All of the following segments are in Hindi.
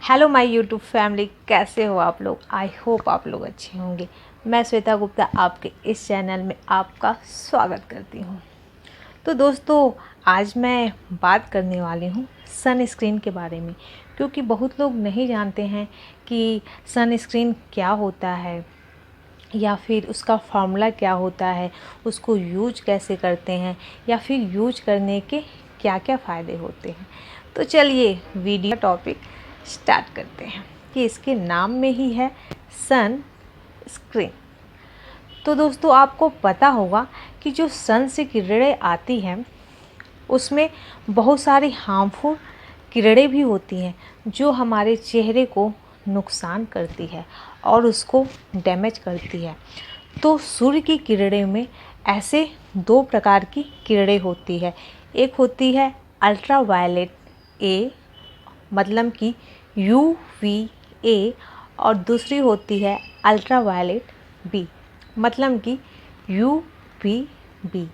हेलो माय यूट्यूब फैमिली, कैसे हो आप लोग। आई होप आप लोग अच्छे होंगे। मैं श्वेता गुप्ता आपके इस चैनल में आपका स्वागत करती हूँ। तो दोस्तों, आज मैं बात करने वाली हूँ सनस्क्रीन के बारे में, क्योंकि बहुत लोग नहीं जानते हैं कि सनस्क्रीन क्या होता है या फिर उसका फार्मूला क्या होता है, उसको यूज कैसे करते हैं या फिर यूज करने के क्या क्या फ़ायदे होते हैं। तो चलिए वीडियो टॉपिक स्टार्ट करते हैं कि इसके नाम में ही है सन स्क्रीन। तो दोस्तों, आपको पता होगा कि जो सन से किरणें आती हैं उसमें बहुत सारी हार्मफुल किरणें भी होती हैं जो हमारे चेहरे को नुकसान करती है और उसको डैमेज करती है। तो सूर्य की किरणें में ऐसे दो प्रकार की किरणें होती है। एक होती है अल्ट्रा वायलेट ए, मतलब कि UVA, और दूसरी होती है अल्ट्रा वायलेट बी, मतलब कि UVB।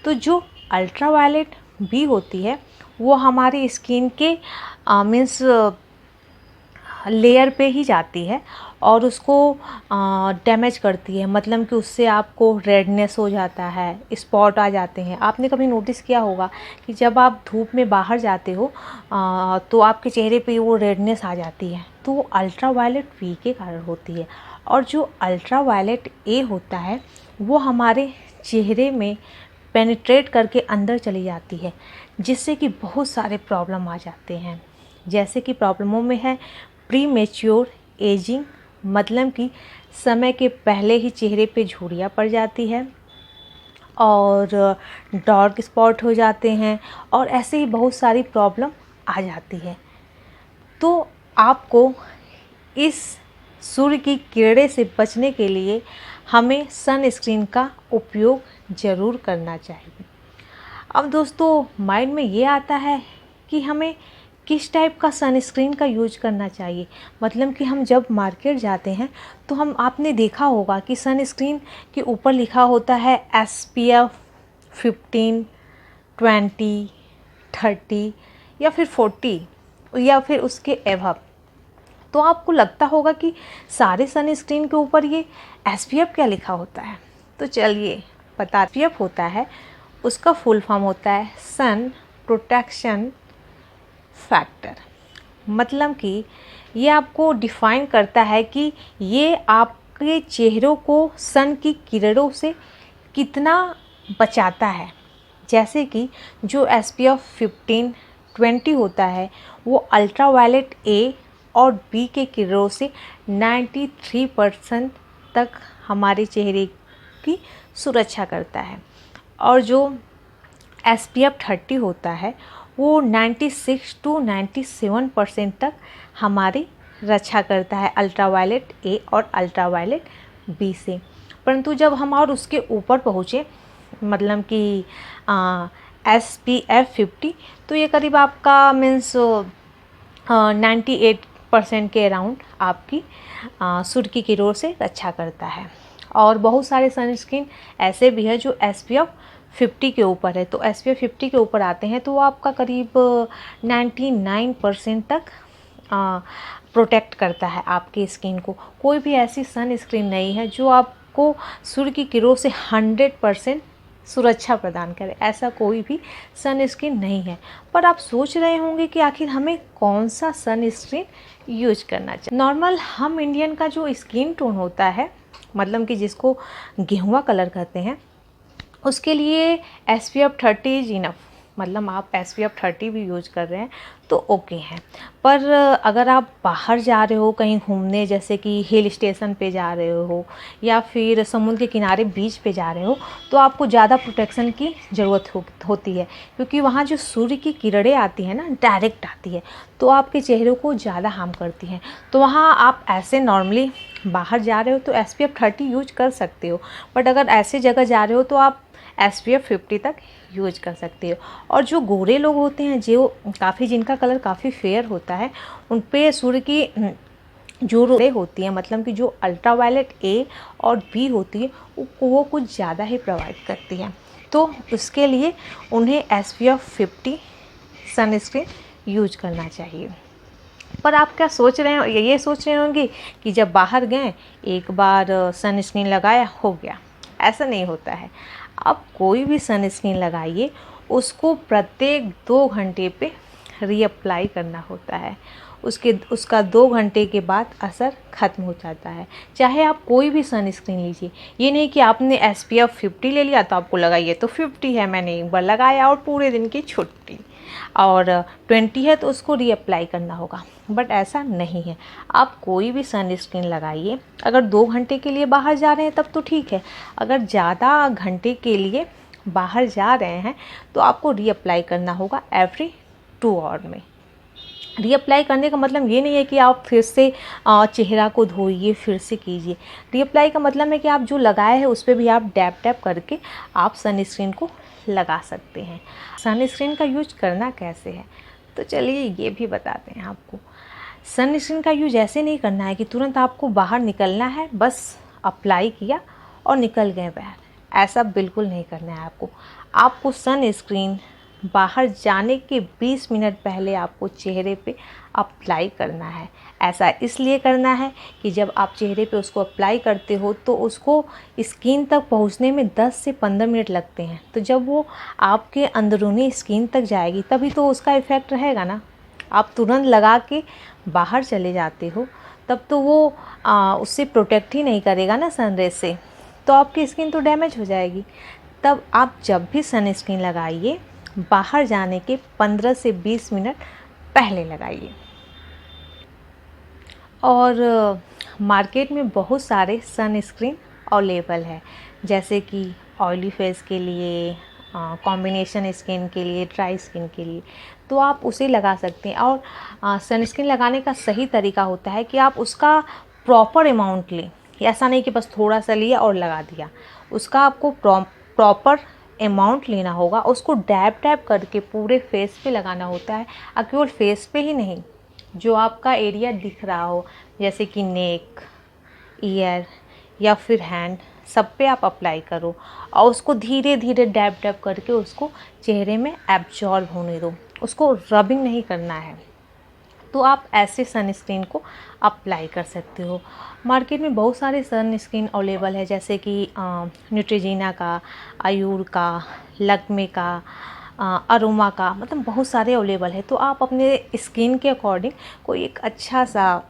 तो जो अल्ट्रा वायलेट बी होती है वो हमारी स्किन के मीन्स लेयर पे ही जाती है और उसको डैमेज करती है, मतलब कि उससे आपको रेडनेस हो जाता है, स्पॉट आ जाते हैं। आपने कभी नोटिस किया होगा कि जब आप धूप में बाहर जाते हो तो आपके चेहरे पे वो रेडनेस आ जाती है, तो वो अल्ट्रा वायलेट वी के कारण होती है। और जो अल्ट्रा वायलेट ए होता है वो हमारे चेहरे में पेनिट्रेट करके अंदर चली जाती है, जिससे कि बहुत सारे प्रॉब्लम आ जाते हैं। जैसे कि प्रॉब्लमों में है प्री मैच्योर एजिंग, मतलब कि समय के पहले ही चेहरे पे झुर्रियाँ पड़ जाती है और डार्क स्पॉट हो जाते हैं और ऐसे ही बहुत सारी प्रॉब्लम आ जाती है। तो आपको इस सूर्य की किरणें से बचने के लिए हमें सनस्क्रीन का उपयोग ज़रूर करना चाहिए। अब दोस्तों, माइंड में ये आता है कि हमें किस टाइप का सनस्क्रीन का यूज करना चाहिए। मतलब कि हम जब मार्केट जाते हैं तो आपने देखा होगा कि सनस्क्रीन के ऊपर लिखा होता है SPF 15, 20, 30 या फिर 40 या फिर उसके एभव। तो आपको लगता होगा कि सारे सनस्क्रीन के ऊपर ये SPF क्या लिखा होता है। तो चलिए पता, SPF होता है, उसका फुल फॉर्म होता है सन प्रोटेक्शन फैक्टर। मतलब कि ये आपको डिफाइन करता है कि ये आपके चेहरों को सन की किरणों से कितना बचाता है। जैसे कि जो SPF 15, 20 होता है वो अल्ट्रा वायलेट ए और बी के किरणों से 93% तक हमारे चेहरे की सुरक्षा करता है। और जो SPF 30 होता है वो 96 to 97% तक हमारी रक्षा करता है अल्ट्रा वायलेट ए और अल्ट्रा वायलेट बी से। परंतु जब हम और उसके ऊपर पहुँचे, मतलब कि SPF 50, तो ये करीब आपका मीन्स 98% के अराउंड आपकी सूर्य की किरणों से रक्षा करता है। और बहुत सारे सनस्क्रीन ऐसे भी है जो SPF 50 के ऊपर है। तो SPF 50 के ऊपर आते हैं तो वो आपका करीब 99% तक प्रोटेक्ट करता है आपकी स्किन को। कोई भी ऐसी सनस्क्रीन नहीं है जो आपको सूर्य की किरणों से 100% सुरक्षा प्रदान करे। ऐसा कोई भी सनस्क्रीन नहीं है। पर आप सोच रहे होंगे कि आखिर हमें कौन सा सनस्क्रीन यूज करना चाहिए। नॉर्मल हम इंडियन का जो स्किन टोन होता है, मतलब कि जिसको गेहुआ कलर कहते हैं, उसके लिए SPF 30 इज इनफ। मतलब आप SPF 30 भी यूज कर रहे हैं तो ओके हैं। पर अगर आप बाहर जा रहे हो कहीं घूमने, जैसे कि हिल स्टेशन पे जा रहे हो या फिर समुद्र के किनारे बीच पे जा रहे हो, तो आपको ज़्यादा प्रोटेक्शन की ज़रूरत होती है, क्योंकि वहाँ जो सूर्य की किरणें आती हैं ना, डायरेक्ट आती है, तो आपके चेहरे को ज़्यादा हार्म करती हैं। तो वहाँ आप ऐसे नॉर्मली बाहर जा रहे हो तो SPF 30 यूज कर सकते हो, बट अगर ऐसे जगह जा रहे हो तो आप SPF 50 तक यूज कर सकते हो। और जो गोरे लोग होते हैं, जो जिनका कलर काफ़ी फेयर होता है, उन पे सूर्य की जो रे होती है, मतलब कि जो अल्ट्रा वायलेट ए और बी होती है, वो कुछ ज़्यादा ही प्रोवाइड करती है। तो उसके लिए उन्हें SPF 50 सनस्क्रीन यूज करना चाहिए। पर आप क्या सोच रहे हो, ये सोच रहे होंगे कि जब बाहर गए एक बार सनस्क्रीन लगाया हो गया। ऐसा नहीं होता है। आप कोई भी सनस्क्रीन लगाइए, उसको प्रत्येक 2 घंटे पे रीअप्लाई करना होता है। उसका 2 घंटे के बाद असर ख़त्म हो जाता है। चाहे आप कोई भी सनस्क्रीन लीजिए, ये नहीं कि आपने SPF 50 ले लिया तो आपको लगा ये तो 50 है, मैंने एक बार लगाया और पूरे दिन की छुट्टी, और 20 है तो उसको रीअप्लाई करना होगा। बट ऐसा नहीं है। आप कोई भी सनस्क्रीन लगाइए, अगर 2 घंटे के लिए बाहर जा रहे हैं तब तो ठीक है। अगर ज़्यादा घंटे के लिए बाहर जा रहे हैं तो आपको रीअप्लाई करना होगा एवरी 2 आवर में। रीअप्लाई करने का मतलब ये नहीं है कि आप फिर से चेहरा को धोइए, फिर से कीजिए। रीअप्लाई का मतलब है कि आप जो लगाए हैं उस पर भी आप डैप डैप करके आप सनस्क्रीन को लगा सकते हैं। सनस्क्रीन का यूज करना कैसे है, तो चलिए ये भी बताते हैं आपको। सनस्क्रीन का यूज ऐसे नहीं करना है कि तुरंत आपको बाहर निकलना है, बस अप्लाई किया और निकल गए बाहर। ऐसा बिल्कुल नहीं करना है आपको सनस्क्रीन बाहर जाने के 20 मिनट पहले आपको चेहरे पे अप्लाई करना है। ऐसा इसलिए करना है कि जब आप चेहरे पे उसको अप्लाई करते हो तो उसको स्किन तक पहुंचने में 10 से 15 मिनट लगते हैं। तो जब वो आपके अंदरूनी स्किन तक जाएगी तभी तो उसका इफ़ेक्ट रहेगा ना। आप तुरंत लगा के बाहर चले जाते हो तब तो वो उससे प्रोटेक्ट ही नहीं करेगा ना सनरे से, तो आपकी स्किन तो डैमेज हो जाएगी। तब आप जब भी सनस्क्रीन लगाइए, बाहर जाने के 15 से 20 मिनट पहले लगाइए। और मार्केट में बहुत सारे सनस्क्रीन अवेलेबल है, जैसे कि ऑयली फेस के लिए, कॉम्बिनेशन स्किन के लिए, ड्राई स्किन के लिए, तो आप उसे लगा सकते हैं। और सनस्क्रीन लगाने का सही तरीका होता है कि आप उसका प्रॉपर अमाउंट लें। ऐसा नहीं कि बस थोड़ा सा लिया और लगा दिया। उसका आपको प्रॉपर अमाउंट लेना होगा, उसको डैब डैब करके पूरे फेस पे लगाना होता है। और केवल फेस पे ही नहीं, जो आपका एरिया दिख रहा हो जैसे कि नेक, ईयर या फिर हैंड, सब पे आप अप्लाई करो और उसको धीरे धीरे डैब डैब करके उसको चेहरे में एब्जॉर्ब होने दो। उसको रबिंग नहीं करना है। तो आप ऐसे सनस्क्रीन को अप्लाई कर सकते हो। मार्केट में बहुत सारे सनस्क्रीन अवेलेबल है, जैसे कि न्यूट्रिजीना का, आयूर का, लक्मे का, अरोमा का, मतलब बहुत सारे अवेलेबल है। तो आप अपने स्किन के अकॉर्डिंग कोई एक अच्छा सा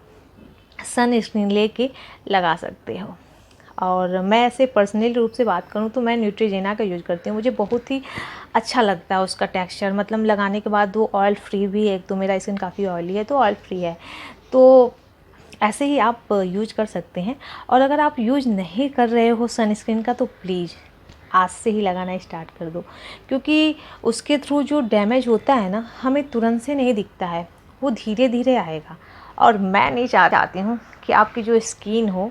सनस्क्रीन लेके लगा सकते हो। और मैं ऐसे पर्सनली रूप से बात करूँ तो मैं न्यूट्रिजीना का यूज़ करती हूँ। मुझे बहुत ही अच्छा लगता है उसका टेक्सचर, मतलब लगाने के बाद वो ऑयल फ्री भी है। एक तो मेरा स्किन काफ़ी ऑयली है तो ऑयल फ्री है। तो ऐसे ही आप यूज कर सकते हैं। और अगर आप यूज नहीं कर रहे हो सनस्क्रीन का तो प्लीज़ आज से ही लगाना स्टार्ट कर दो, क्योंकि उसके थ्रू जो डैमेज होता है ना, हमें तुरंत से नहीं दिखता है, वो धीरे धीरे आएगा। और मैं नहीं चाहती हूँ कि आपकी जो स्किन हो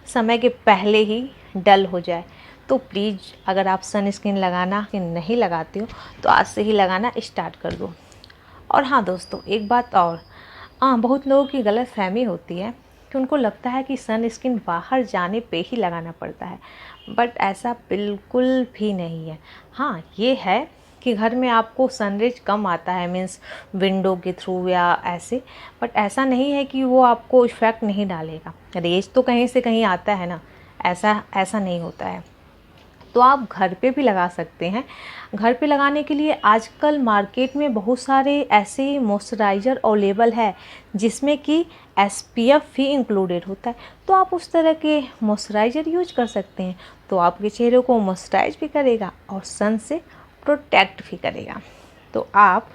समय के पहले ही डल हो जाए। तो प्लीज़ अगर आप सनस्क्रीन लगाना नहीं लगाते हो तो आज से ही लगाना स्टार्ट कर दो। और हाँ दोस्तों, एक बात और, बहुत लोगों की गलतफहमी होती है कि उनको लगता है कि सनस्क्रीन बाहर जाने पे ही लगाना पड़ता है, बट ऐसा बिल्कुल भी नहीं है। हाँ, ये है कि घर में आपको सनरेज कम आता है, मीन्स विंडो के थ्रू या ऐसे, बट ऐसा नहीं है कि वो आपको इफ़ेक्ट नहीं डालेगा। रेज तो कहीं से कहीं आता है ना, ऐसा नहीं होता है। तो आप घर पे भी लगा सकते हैं। घर पे लगाने के लिए आजकल मार्केट में बहुत सारे ऐसे मॉइस्चराइज़र अवेलेबल है जिसमें कि SPF भी इंक्लूडेड होता है। तो आप उस तरह के मॉइस्चराइज़र यूज कर सकते हैं, तो आपके चेहरे को मॉइस्चराइज भी करेगा और सन से प्रोटेक्ट भी करेगा। तो आप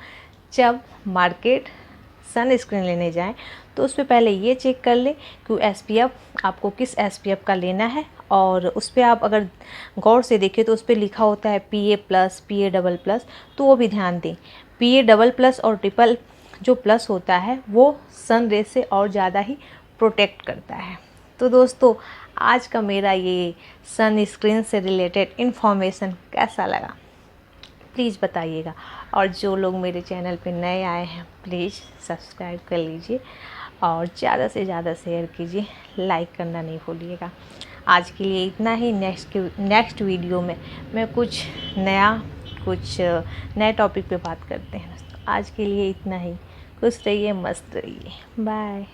जब मार्केट सनस्क्रीन लेने जाएं तो उस पर पहले ये चेक कर लें कि SPF आपको किस SPF का लेना है। और उस पर आप अगर गौर से देखें तो उस पर लिखा होता है PA+, PA++, तो वो भी ध्यान दें। PA++ और ट्रिपल जो प्लस होता है वो सन रे से और ज़्यादा ही प्रोटेक्ट करता है। तो दोस्तों, आज का मेरा ये सनस्क्रीन से रिलेटेड इन्फॉर्मेशन कैसा लगा प्लीज़ बताइएगा। और जो लोग मेरे चैनल पे नए आए हैं प्लीज़ सब्सक्राइब कर लीजिए और ज़्यादा से ज़्यादा शेयर कीजिए, लाइक करना नहीं भूलिएगा। आज के लिए इतना ही। नेक्स्ट वीडियो में मैं कुछ नए टॉपिक पे बात करते हैं। आज के लिए इतना ही। खुश रहिए, मस्त रहिए। बाय।